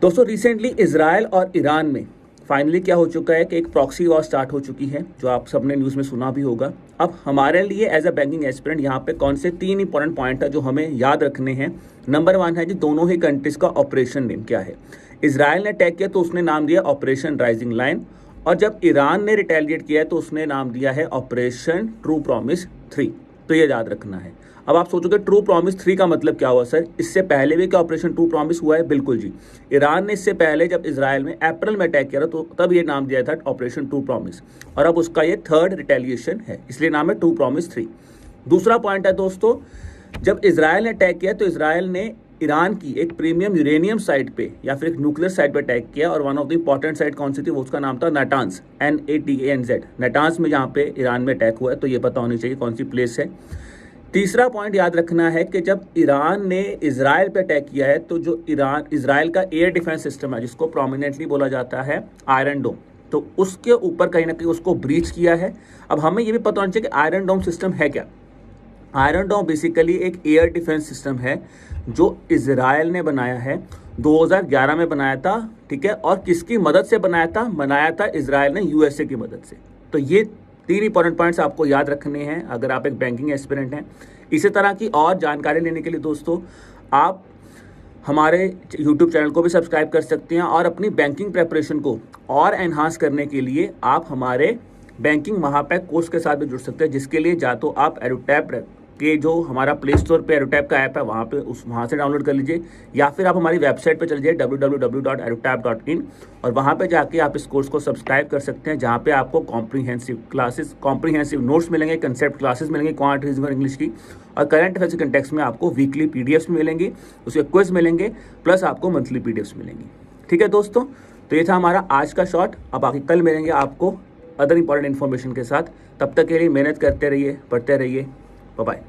दोस्तों recently Israel और Iran में फाइनली क्या हो चुका है कि एक प्रॉक्सी वॉर स्टार्ट हो चुकी है, जो आप सबने न्यूज़ में सुना भी होगा। अब हमारे लिए एज अ बैंकिंग एस्पिरेंट यहाँ पे कौन से 3 इंपॉर्टेंट पॉइंट है जो हमें याद रखने हैं। नंबर 1 है जी, दोनों ही कंट्रीज का ऑपरेशन नेम क्या है। इजराइल ने अटैक किया तो उसने नाम दिया ऑपरेशन राइजिंग लाइन, और जब ईरान ने रिटेलिएट किया तो उसने नाम दिया है ऑपरेशन ट्रू प्रॉमिस 3। तो ये याद रखना है। अब आप सोचोगे ट्रू प्रॉमिस 3 का मतलब क्या हुआ सर, इससे पहले भी क्या ऑपरेशन ट्रू प्रॉमिस हुआ है? बिल्कुल जी, ईरान ने इससे पहले जब इजराइल में अप्रैल में अटैक किया था तो तब ये नाम दिया था ऑपरेशन ट्रू प्रॉमिस, और अब उसका ये 3rd रिटेलिएशन है, इसलिए नाम है ट्रू प्रॉमिस 3। दूसरा पॉइंट है दोस्तों, जब इजराइल ने अटैक किया तो इजराइल ने ईरान की एक प्रीमियम यूरेनियम साइट पे या फिर एक न्यूक्लियर साइट पे अटैक किया, और one of the important site कौन सी थी, वो उसका नाम था नाटांज, NATANZ, नाटांज में जहाँ पे ईरान में अटैक हुआ है। तो ये पता होनी चाहिए कौन सी प्लेस है। तीसरा पॉइंट याद रखना है कि जब ईरान ने इजराइल पे अटैक किया है तो जो इजराइल का एयर डिफेंस सिस्टम है, जिसको प्रोमिनेंटली बोला जाता है आयरन डोम, तो उसके ऊपर कहीं ना कहीं उसको ब्रीच किया है। अब हमें ये भी पता होना चाहिए कि आयरन डोम सिस्टम है क्या। आयरन डोम बेसिकली एक एयर डिफेंस सिस्टम है जो इजराइल ने बनाया है, 2011 में बनाया था, ठीक है। और किसकी मदद से बनाया था इजराइल ने, USA की मदद से। तो ये 3 इंपॉर्टेंट पॉइंट्स आपको याद रखने हैं अगर आप एक बैंकिंग एस्पिरेंट हैं। इसी तरह की और जानकारी लेने के लिए दोस्तों आप हमारे YouTube चैनल को भी सब्सक्राइब कर सकते हैं, और अपनी बैंकिंग प्रेपरेशन को और एनहांस करने के लिए आप हमारे बैंकिंग महापैक कोर्स के साथ भी जुड़ सकते हैं, जिसके लिए या तो आप एडुटैप के जो हमारा प्ले स्टोर पे एडुटैप का ऐप है वहाँ से डाउनलोड कर लीजिए, या फिर आप हमारी वेबसाइट पे चलिए www.edutap.in, और वहाँ पे जाके आप इस कोर्स को सब्सक्राइब कर सकते हैं, जहाँ पे आपको कॉम्प्रीहेंसिव नोट्स मिलेंगे, कंसेप्ट क्लासेस मिलेंगी क्वांट रीजनिंग और इंग्लिश की, और करंट अफेयर्स के कंटेक्स्ट में आपको वीकली PDFs मिलेंगी, उसके क्विज मिलेंगे, प्लस आपको मंथली PDFs मिलेंगी। ठीक है दोस्तों, तो ये था हमारा आज का शॉर्ट। अब बाकी कल मिलेंगे आपको अदर इंपॉर्टेंट इन्फॉर्मेशन के साथ। तब तक के लिए मेहनत करते रहिए, पढ़ते रहिए। बाय।